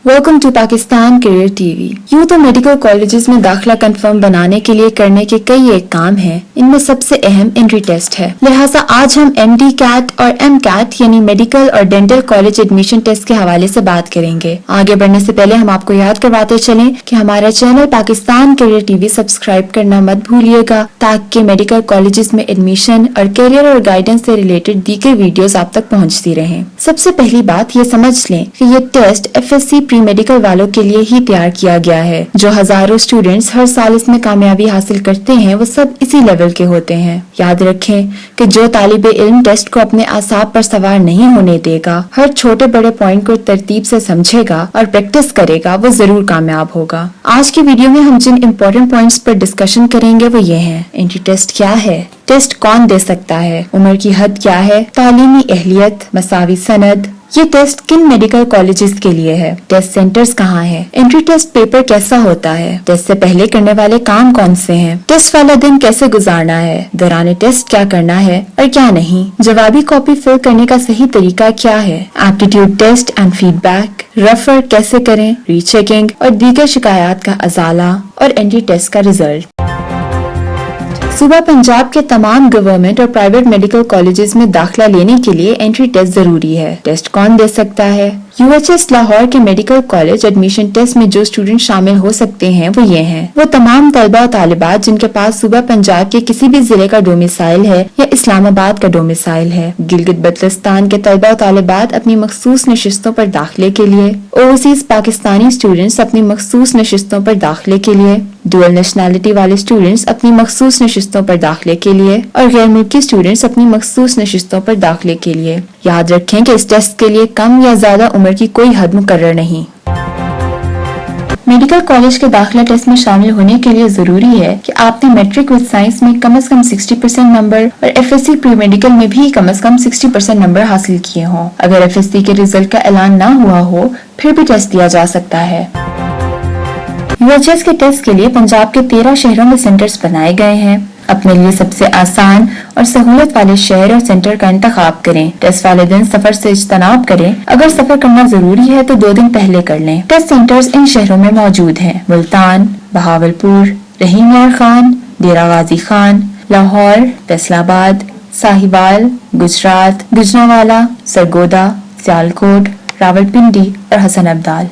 Welcome to Pakistan career TV. यूं तो medical colleges में दाखिला कंफर्म बनाने के लिए करने के कई एक काम हैं। इनमें सबसे अहम एंट्री टेस्ट है। लिहाजा आज हम MD कैट और MCAT यानी मेडिकल और डेंटल कॉलेज एडमिशन टेस्ट के हवाले से बात करेंगे। आगे बढ़ने से पहले हम आपको याद करवाते चलें कि हमारा channel Pakistan career TV subscribe करना मत भूलिएगा, ताकि मेडिकल कॉलेजेस में एडमिशन और करियर और गाइडेंस से रिलेटेड दीगर वीडियोस आप तक पहुंचती रहें। सबसे पहली बात ये समझ लें कि ये टेस्ट FSC प्री मेडिकल वालों के लिए ही तैयार किया गया है। जो हजारों स्टूडेंट्स हर साल इसमें कामयाबी हासिल करते हैं, वो सब इसी लेवल के होते हैं। याद रखें कि जो तालिबे इल्म टेस्ट को अपने आसाब पर सवार नहीं होने देगा, हर छोटे बड़े पॉइंट को तरतीब से समझेगा और प्रैक्टिस करेगा, वो जरूर कामयाब होगा। आज की वीडियो में हम जिन इम्पोर्टेंट पॉइंट्स पर डिस्कशन करेंगे वो ये हैं। एंट्री टेस्ट क्या है, टेस्ट कौन दे सकता है, उम्र की हद क्या है, तालीमी अहलियत, मसावी सनद, ये टेस्ट किन मेडिकल कॉलेजेस के लिए है, टेस्ट सेंटर्स कहाँ है, एंट्री टेस्ट पेपर कैसा होता है, टेस्ट से पहले करने वाले काम कौन से हैं, टेस्ट वाला दिन कैसे गुजारना है, दौरान टेस्ट क्या करना है और क्या नहीं, जवाबी कॉपी फिल करने का सही तरीका क्या है, aptitude test and feedback, refer कैसे करें, रीचेकिंग और दीगर शिकायत का अजाला और एंट्री टेस्ट का रिजल्ट। सूबा पंजाब के तमाम गवर्नमेंट और प्राइवेट मेडिकल कॉलेजेस में दाखिला लेने के लिए एंट्री टेस्ट जरूरी है। टेस्ट कौन दे सकता है? UHS लाहौर के मेडिकल कॉलेज एडमिशन टेस्ट में जो स्टूडेंट शामिल हो सकते हैं वो ये हैं। वो तमाम तलबा और तालिबात जिनके पास सूबा पंजाब के किसी भी जिले का डोमिसाइल है या इस्लामाबाद का डोमिसाइल है। गिलगित बल्तिस्तान के तलबा और तालिबात अपनी मखसूस नशिस्तों पर दाखिले के लिए, ओवरसीज पाकिस्तानी स्टूडेंट्स अपनी मखसूस नशिस्तों पर दाखिले के लिए, डुअल नेशनैलिटी वाले स्टूडेंट्स अपनी मखसूस नशिस्तों पर दाखिले के लिए और गैर मुल्की स्टूडेंट्स अपनी मखसूस नशिस्तों पर दाखिले के लिए। याद रखें कि इस टेस्ट के लिए कम या ज्यादा उम्र की कोई हद मुकर्रर नहीं। मेडिकल कॉलेज के दाखिला टेस्ट में शामिल होने के लिए जरूरी है कि आपने मैट्रिक विद साइंस में कम से कम 60% नंबर और FSC प्री मेडिकल में भी कम से कम 60% नंबर हासिल किए हों। अगर FSC के रिजल्ट का ऐलान न हुआ हो, फिर भी टेस्ट दिया जा सकता है। UHS के टेस्ट के लिए पंजाब के 13 शहरों में सेंटर्स बनाए गए हैं। अपने लिए सबसे आसान और सहूलत वाले शहर और सेंटर का इंतखाब करें। टेस्ट वाले दिन सफर से इज्तनाब करें। अगर सफर करना जरूरी है तो 2 दिन पहले कर लें। टेस्ट सेंटर्स इन शहरों में मौजूद हैं: मुल्तान, बहावलपुर, रहीम यार खान, डेरा गाजी खान, लाहौर, फैसलाबाद, साहिवाल, गुजरात, गुजरांवाला, सरगोदा, सियालकोट, रावलपिंडी और हसन अब्दाल।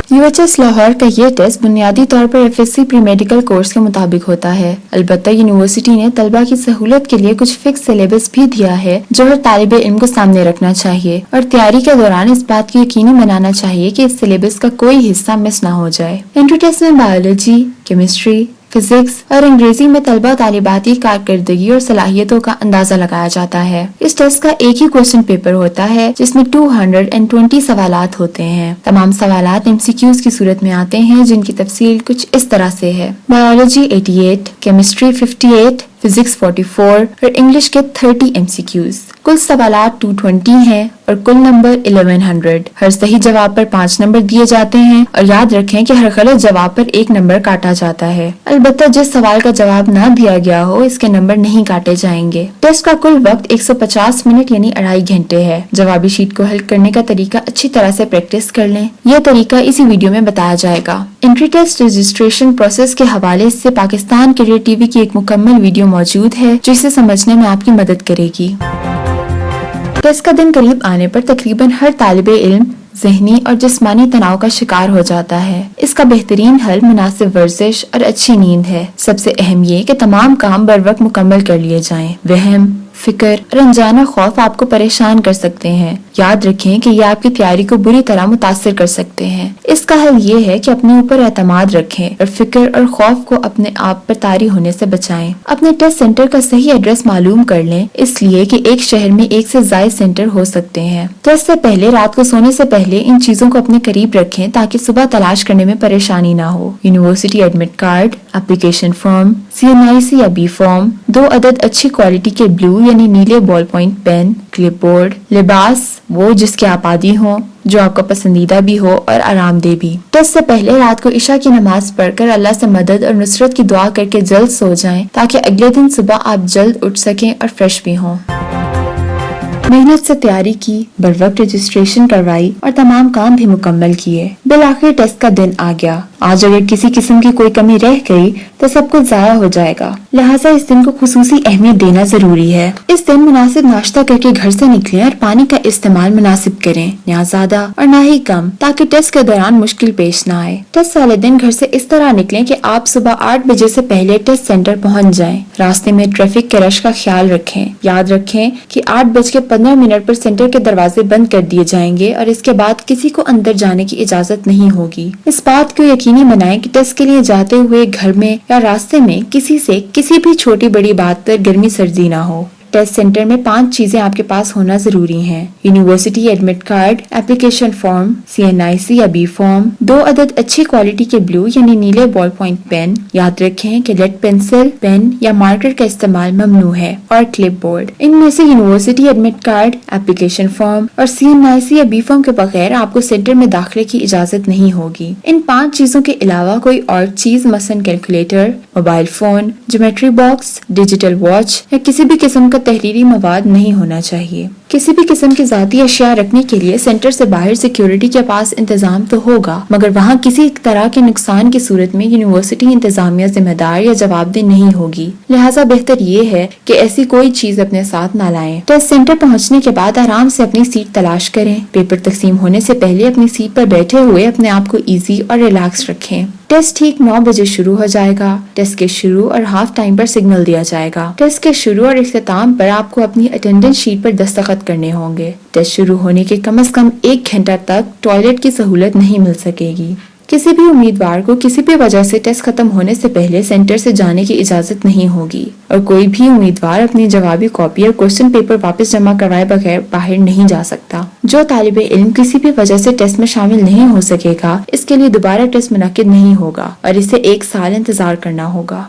UHS लाहौर का ये टेस्ट बुनियादी तौर पर FSC प्री मेडिकल कोर्स के मुताबिक होता है। अलबत्ता यूनिवर्सिटी ने तलबा की सहूलत के लिए कुछ फिक्स सिलेबस भी दिया है जो हर तालिबे इल्म को सामने रखना चाहिए और तैयारी के दौरान इस बात को यकीनी बनाना चाहिए कि इस सिलेबस का कोई हिस्सा मिस ना हो जाए। एंट्री टेस्ट में बायोलॉजी, केमिस्ट्री, फिजिक्स और अंग्रेजी में तलबा तालिबात की कारकर्दगी और सलाहियतों का अंदाजा लगाया जाता है। इस टेस्ट का एक ही क्वेश्चन पेपर होता है जिसमें 220 सवालात होते हैं। तमाम सवालात MCQs की सूरत में आते हैं, जिनकी तफसील कुछ इस तरह से है: बायोलॉजी 88, केमिस्ट्री 58, फिजिक्स 44 और इंग्लिश के 30 MCQs। कुल सवालात 220 हैं और कुल नंबर 1100। हर सही जवाब पर 5 नंबर दिए जाते हैं और याद रखें कि हर गलत जवाब पर 1 नंबर काटा जाता है। अलबत्ता जिस सवाल का जवाब ना दिया गया हो, इसके नंबर नहीं काटे जाएंगे। टेस्ट का कुल वक्त 150 मिनट यानी 2.5 घंटे है। जवाबी शीट को हल करने का तरीका अच्छी तरह से प्रैक्टिस कर लें। यह तरीका इसी वीडियो में बताया जाएगा। एंट्री टेस्ट रजिस्ट्रेशन प्रोसेस के हवाले से पाकिस्तान करियर टीवी की एक मुकम्मल वीडियो मौजूद है जो इसे समझने में आपकी मदद करेगी। टेस्ट का दिन करीब आने पर तकरीबन हर तालिबे इल्म ज़हनी और जिस्मानी तनाव का शिकार हो जाता है। इसका बेहतरीन हल मुनासिब वर्जिश और अच्छी नींद है। सबसे अहम ये कि तमाम काम बर वक्त मुकम्मल कर लिए जाएं। वहम, फिक्र और अनजाना खौफ आपको परेशान कर सकते हैं। याद रखें कि ये आपकी तैयारी को बुरी तरह मुतासिर कर सकते हैं। इसका हल ये है कि अपने ऊपर एतमाद रखें और फिक्र और खौफ को अपने आप पर तारी होने से बचाएं। अपने टेस्ट सेंटर का सही एड्रेस मालूम कर लें, इसलिए कि एक शहर में एक से ज्यादा सेंटर हो सकते हैं। टेस्ट से पहले रात को सोने से पहले इन चीजों को अपने करीब रखें ताकि सुबह तलाश करने में परेशानी ना हो। University admit card, application form, CNIC या B फॉर्म, 2 अदद अच्छी क्वालिटी के ब्लू यानी नीले बॉल पॉइंट पेन, क्लिपबोर्ड, लिबास वो जिसके आप आदी हो, जो आपका पसंदीदा भी हो और आरामदेह भी। टेस्ट से पहले रात को इशा की नमाज पढ़कर अल्लाह से मदद और नुसरत की दुआ करके जल्द सो जाएं ताकि अगले दिन सुबह आप जल्द उठ सकें और फ्रेश भी हों। मेहनत से तैयारी की, बर वक्त रजिस्ट्रेशन करवाई और तमाम काम भी मुकम्मल किए। बिल आखिर टेस्ट का दिन आ गया। आज अगर किसी किस्म की कोई कमी रह गई तो सब कुछ जाया हो जाएगा, लिहाजा इस दिन को खुसूसी अहमियत देना जरूरी है। इस दिन मुनासिब नाश्ता करके घर से निकलें और पानी का इस्तेमाल मुनासिब करें, ना ज्यादा और ना ही कम, ताकि टेस्ट के दौरान मुश्किल पेश न आए। टेस्ट वाले दिन घर से इस तरह निकलें कि आप सुबह 8 बजे से पहले टेस्ट सेंटर पहुंच जाएं। रास्ते में ट्रैफिक के रश का ख्याल रखें। याद रखें कि 8:15 पर सेंटर के दरवाजे बंद कर दिए जाएंगे और इसके बाद किसी को अंदर जाने की इजाजत नहीं होगी। इस बात को यकीनी बनाएं कि टेस्ट के लिए जाते हुए घर में या रास्ते में किसी से किसी भी छोटी बड़ी बात पर गर्मी सर्दी ना हो। टेस्ट सेंटर में 5 चीजें आपके पास होना जरूरी हैं। University admit card, application form, CNIC या बी फॉर्म, 2 अदद अच्छी क्वालिटी के ब्लू यानी नीले बॉल पॉइंट पेन। याद रखें कि लेड पेंसिल, पेन या मार्कर का इस्तेमाल ममनू है, और क्लिप बोर्ड। इनमें से university admit card, application form और CNIC या बी फॉर्म के बगैर आपको सेंटर में दाखिले की इजाजत नहीं होगी। इन 5 चीजों के अलावा कोई और चीज मसलन calculator, mobile phone, geometry box, digital watch या किसी भी किस्म का तहरीरी मवाद नहीं होना चाहिए। किसी भी किस्म की जाती अशिया रखने के लिए सेंटर से बाहर सिक्योरिटी के पास इंतजाम तो होगा, मगर वहाँ किसी तरह के नुकसान की सूरत में यूनिवर्सिटी इंतजामिया जिम्मेदार या जवाबदेह नहीं होगी। लिहाजा बेहतर ये है कि ऐसी कोई चीज अपने साथ न लाएं। टेस्ट सेंटर पहुँचने के बाद आराम से अपनी सीट तलाश करें। पेपर तकसीम होने से पहले अपनी सीट पर बैठे हुए अपने आप को इजी और रिलैक्स रखें। टेस्ट ठीक 9 बजे शुरू हो जाएगा। टेस्ट के शुरू और हाफ टाइम पर सिग्नल दिया जाएगा। टेस्ट के शुरू और इख्तिताम पर आपको अपनी अटेंडेंस शीट पर दस्तखत करने होंगे। टेस्ट शुरू होने के कम से कम 1 घंटा तक टॉयलेट की सहूलत नहीं मिल सकेगी। किसी भी उम्मीदवार को किसी भी वजह से टेस्ट खत्म होने से पहले सेंटर से जाने की इजाजत नहीं होगी, और कोई भी उम्मीदवार अपनी जवाबी कॉपी और क्वेश्चन पेपर वापस जमा करवाए बगैर बाहर नहीं जा सकता। जो तालिबे इल्म किसी भी वजह से टेस्ट में शामिल नहीं हो सकेगा, इसके लिए दोबारा टेस्ट मुनक्किद नहीं होगा और इसे 1 साल इंतजार करना होगा।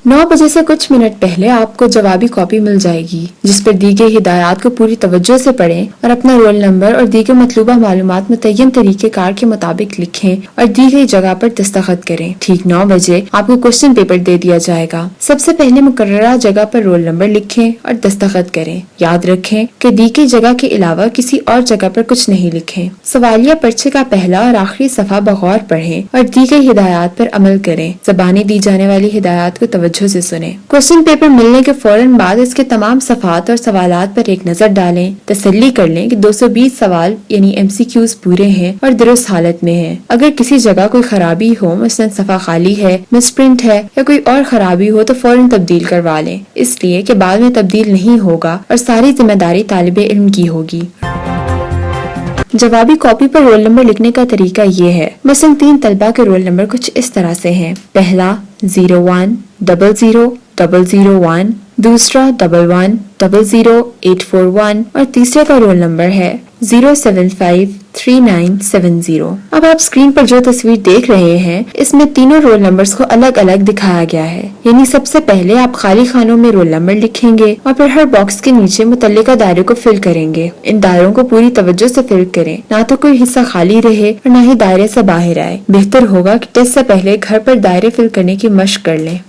9 बजे से कुछ मिनट पहले आपको जवाबी कॉपी मिल जाएगी, जिस पर दी गई हिदायत को पूरी तवज्जो से पढ़ें और अपना रोल नंबर और दीगर मतलूबा मालूमात मुतय्यन तरीके कार के मुताबिक लिखें और दी गई जगह पर दस्तखत करें। ठीक 9 बजे आपको क्वेश्चन पेपर दे दिया जाएगा। सबसे पहले मुकर्ररा जगह पर रोल नंबर लिखें और दस्तखत करें। याद रखें कि दी गई जगह के अलावा किसी और जगह पर कुछ नहीं लिखें। सवालिया पर्चे का पहला और आखिरी सफा बगौर पढ़ें और दी गई हिदायत पर अमल करें। ज़बानी दी जाने वाली हिदायत को तवज्जो से सुने। क्वेश्चन पेपर मिलने के फौरन बाद इसके तमाम सफात और सवालात पर एक नजर डालें। तसल्ली कर लें कि 220 सवाल यानी MCQs पूरे हैं और दुरुस्त हालत में हैं। अगर किसी जगह कोई खराबी हो, मसलन सफा खाली है, मिसप्रिंट है या कोई और खराबी हो, तो फौरन तब्दील करवा लें, इसलिए कि बाद में तब्दील नहीं होगा और सारी जिम्मेदारी तालिबे इल्म की होगी। जवाबी कॉपी पर रोल नंबर लिखने का तरीका ये है। मसलन 3 तलबा के रोल नंबर कुछ इस तरह से हैं। पहला 01 00 001, दूसरा 11 00 841 और तीसरे का रोल नंबर है 075 3970। अब आप स्क्रीन पर जो तस्वीर देख रहे हैं, इसमें तीनों रोल नंबर्स को अलग अलग दिखाया गया है। यानी सबसे पहले आप खाली खानों में रोल नंबर लिखेंगे और फिर हर बॉक्स के नीचे मुतल्लिका दायरे को फिल करेंगे। इन दायरों को पूरी तवज्जो से फिल करें, ना तो कोई हिस्सा खाली रहे और ना ही दायरे से बाहर आए। बेहतर होगा कि टेस्ट से पहले घर पर दायरे फिल करने की मशक कर लें।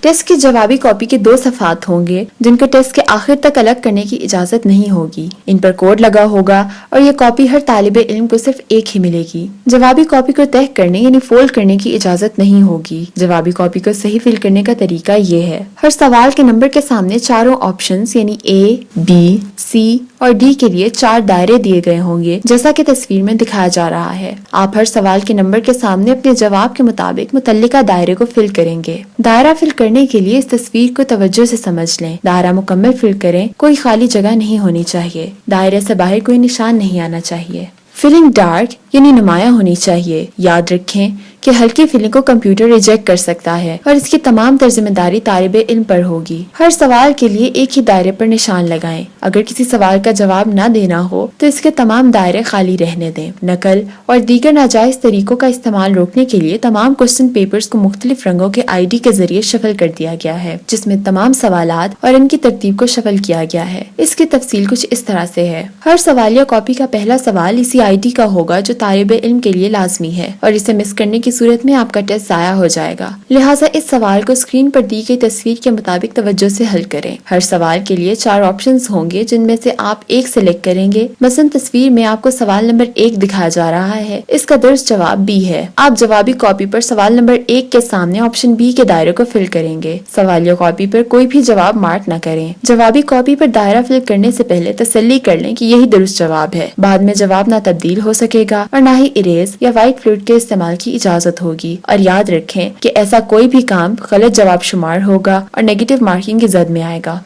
टेस्ट की जवाबी कॉपी के 2 सफात होंगे, जिनको टेस्ट के आखिर तक अलग करने की इजाजत नहीं होगी। इन पर कोड लगा होगा और ये कॉपी हर तालिबे इल्म को सिर्फ एक ही मिलेगी। जवाबी कॉपी को तह करने यानी फोल्ड करने की इजाजत नहीं होगी। जवाबी कॉपी को सही फिल करने का तरीका ये है। हर सवाल के नंबर के सामने चारों ऑप्शंस यानी A, B, C और D के लिए 4 दायरे दिए गए होंगे, जैसा कि तस्वीर में दिखाया जा रहा है। आप हर सवाल के नंबर के सामने अपने जवाब के मुताबिक मुतल्लिका दायरे को फिल करेंगे। दायरा फिल करने के लिए इस तस्वीर को तवज्जो से समझ लें। दायरा मुकम्मल फिल करें, कोई खाली जगह नहीं होनी चाहिए। दायरे से बाहर कोई निशान नहीं आना चाहिए। फिलिंग डार्क यानी नुमाया होनी चाहिए। याद रखें कि हल्की फिलिंग को कंप्यूटर रिजेक्ट कर सकता है और इसकी तमाम जिम्मेदारी तालिबे इल्म पर होगी। हर सवाल के लिए एक ही दायरे पर निशान लगाएं। اگر کسی سوال کا جواب نہ دینا ہو تو اس کے تمام دائرے خالی رہنے دیں۔ نقل اور دیگر ناجائز طریقوں کا استعمال روکنے کے لیے تمام کوسچن پیپرز کو مختلف رنگوں کے آئی ڈی کے ذریعے شفل کر دیا گیا ہے، جس میں تمام سوالات اور ان کی ترتیب کو شفل کیا گیا ہے۔ اس کی تفصیل کچھ اس طرح سے ہے۔ ہر سوالیہ کاپی کا پہلا سوال اسی آئی ڈی کا ہوگا جو طالب علم کے لیے لازمی ہے، اور اسے مس کرنے کی صورت میں آپ کا ٹیسٹ ضائع ہو جائے گا۔ لہٰذا اس سوال کو اسکرین پر دی گئی تصویر کے مطابق توجہ سے حل کریں۔ ہر سوال کے لیے 4 آپشنز ہوں گے جن میں سے آپ ایک سلیکٹ کریں گے۔ مثلا تصویر میں آپ کو سوال نمبر 1 دکھایا جا رہا ہے، اس کا درست جواب B ہے۔ آپ جوابی کاپی پر سوال نمبر 1 کے سامنے آپشن B کے دائرے کو فل کریں گے۔ سوالیہ کاپی پر کوئی بھی جواب مارک نہ کریں۔ جوابی کاپی پر دائرہ فل کرنے سے پہلے تسلی کر لیں کہ یہی درست جواب ہے۔ بعد میں جواب نہ تبدیل ہو سکے گا اور نہ ہی اریز یا وائٹ فلوئڈ کے استعمال کی اجازت ہوگی، اور یاد رکھیں کہ ایسا کوئی بھی کام غلط جواب شمار ہوگا اور نیگیٹو مارکنگ کی زد میں آئے گا۔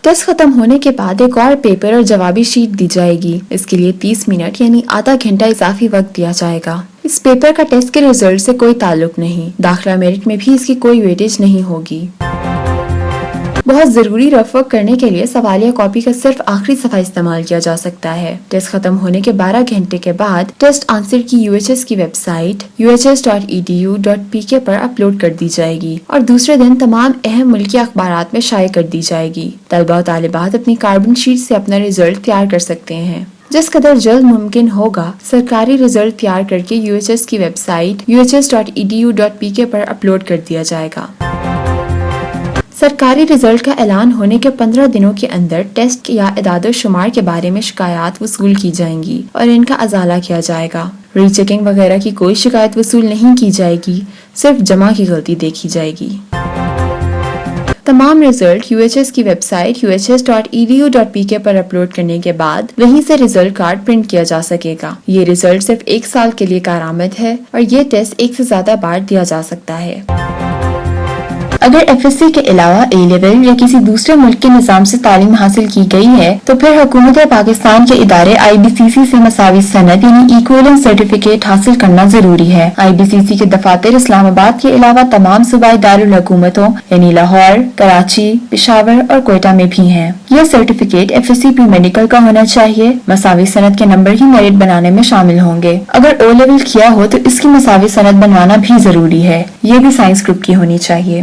ٹیسٹ ختم ہونے کے بعد ایک اور پیپر اور جوابی شیٹ دی جائے گی۔ اس کے لیے 30 منٹ یعنی آدھا گھنٹہ اضافی وقت دیا جائے گا۔ اس پیپر کا ٹیسٹ کے ریزلٹ سے کوئی تعلق نہیں، داخلہ میرٹ میں بھی اس کی کوئی ویٹیج نہیں ہوگی۔ بہت ضروری رف ورک کرنے کے لیے سوالیہ کاپی کا صرف آخری صفحہ استعمال کیا جا سکتا ہے۔ ٹیسٹ ختم ہونے کے 12 گھنٹے کے بعد ٹیسٹ آنسر کی UHS کی ویب سائٹ uhs.edu.pk پر اپلوڈ کر دی جائے گی اور دوسرے دن تمام اہم ملکی اخبارات میں شائع کر دی جائے گی۔ طلبہ و طالبات اپنی کاربن شیٹ سے اپنا رزلٹ تیار کر سکتے ہیں۔ جس قدر جلد ممکن ہوگا سرکاری رزلٹ تیار کر کے UHS کی ویب سائٹ uhs.edu.pk پر اپلوڈ کر دیا جائے گا۔ سرکاری رزلٹ کا اعلان ہونے کے 15 دنوں کے اندر ٹیسٹ یا اعداد و شمار کے بارے میں شکایات وصول کی جائیں گی اور ان کا ازالہ کیا جائے گا۔ ری چیکنگ وغیرہ کی کوئی شکایت وصول نہیں کی جائے گی، صرف جمع کی غلطی دیکھی جائے گی۔ تمام رزلٹ UHS کی ویب سائٹ uhs.edu.pk پر اپلوڈ کرنے کے بعد وہیں سے رزلٹ کارڈ پرنٹ کیا جا سکے گا۔ یہ رزلٹ صرف 1 سال کے لیے کارآمد ہے اور یہ ٹیسٹ 1 سے زیادہ بار دیا جا سکتا ہے۔ اگر FSC کے علاوہ A لیول یا کسی دوسرے ملک کے نظام سے تعلیم حاصل کی گئی ہے تو پھر حکومت پاکستان کے ادارے IBCC سے مساوی سند یعنی ایکویلنٹ سرٹیفکیٹ حاصل کرنا ضروری ہے۔ IBCC کے دفاتر اسلام آباد کے علاوہ تمام صوبائی دارالحکومتوں یعنی لاہور، کراچی، پشاور اور کوئٹہ میں بھی ہیں۔ یہ سرٹیفکیٹ FSC پری میڈیکل کا ہونا چاہیے۔ مساوی سند کے نمبر ہی میرٹ بنانے میں شامل ہوں گے۔ اگر O لیول کیا ہو تو اس کی مساوی سند بنوانا بھی ضروری ہے۔ یہ بھی سائنس گروپ کی ہونی چاہیے۔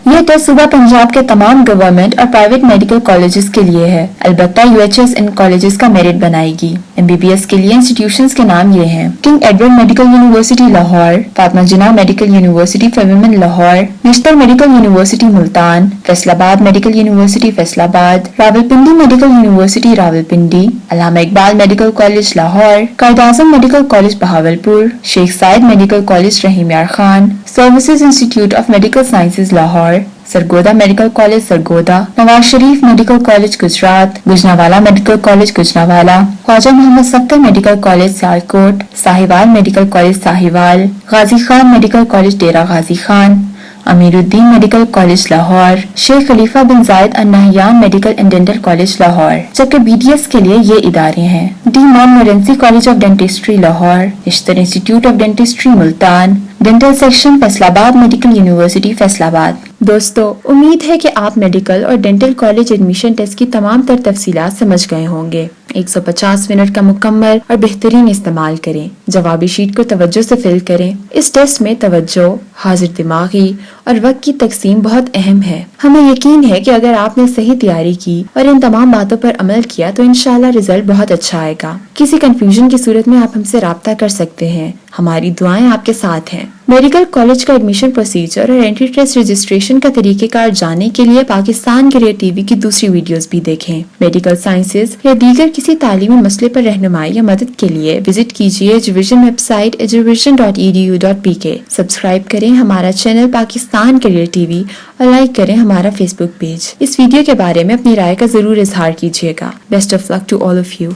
یہ ٹیسٹ صوبہ پنجاب کے تمام گورنمنٹ اور پرائیویٹ میڈیکل کالجز کے لیے ہے، البتہ UHS ان کالجز کا میرٹ بنائے گی۔ MBBS کے لیے انسٹیٹیوشنز کے نام یہ ہیں: king Edward medical university Lahore, Fatima Jinnah medical university for women Lahore, Nishtar medical university Multan, Faisal آباد میڈیکل یونیورسٹی فیصل آباد، Rawalpindi medical university Rawalpindi, Allama Iqbal medical college Lahore, Quaid Azam medical college Bahawalpur, Sheikh Zayed medical college Rahim Yar Khan, services institute of medical sciences Lahore, Sargodha medical college Sargodha, Nawaz Sharif medical college Gujrat, Gujranwala medical college Gujranwala, Khawaja Muhammad سختر medical college Sialkot, Sahiwal medical college Sahiwal, Ghazi Khan medical college Dera Ghazi Khan, Ameer Uddin medical college Lahore, Sheikh Khalifa bin Zayed Al Nahyan medical and dental college Lahore, جبکہ BDS کے لیے یہ ادارے ہیں: de Montmorency college of dentistry Lahore, Nishtar institute of dentistry Multan, dental section Faisal آباد medical university Faisal آباد۔ دوستو، امید ہے کہ آپ میڈیکل اور ڈینٹل کالج ایڈمیشن ٹیسٹ کی تمام تر تفصیلات سمجھ گئے ہوں گے۔ 150 منٹ کا مکمل اور بہترین استعمال کریں۔ جوابی شیٹ کو توجہ سے فل کریں۔ اس ٹیسٹ میں توجہ، حاضر دماغی اور وقت کی تقسیم بہت اہم ہے۔ ہمیں یقین ہے کہ اگر آپ نے صحیح تیاری کی اور ان تمام باتوں پر عمل کیا تو انشاءاللہ رزلٹ بہت اچھا آئے گا۔ کسی کنفیوژن کی صورت میں آپ ہم سے رابطہ کر سکتے ہیں۔ ہماری دعائیں آپ کے ساتھ ہیں۔ میڈیکل کالج کا ایڈمیشن پروسیجر اور انٹری ٹیسٹ رجسٹریشن کا طریقہ کار جاننے کے لیے پاکستان کیریئر ٹی وی کی دوسری ویڈیوز بھی دیکھیں۔ میڈیکل سائنسز یا دیگر کسی تعلیمی مسئلے پر رہنمائی یا مدد کے لیے وزٹ کیجیے ایجوویژن ویب سائٹ eduvision.edu.pk۔ سبسکرائب کریں ہمارا channel Pakistan career T V اور لائک کریں ہمارا فیس بک پیج۔ اس ویڈیو کے بارے میں اپنی رائے کا ضرور اظہار کیجیے گا۔ Best of luck to all of you.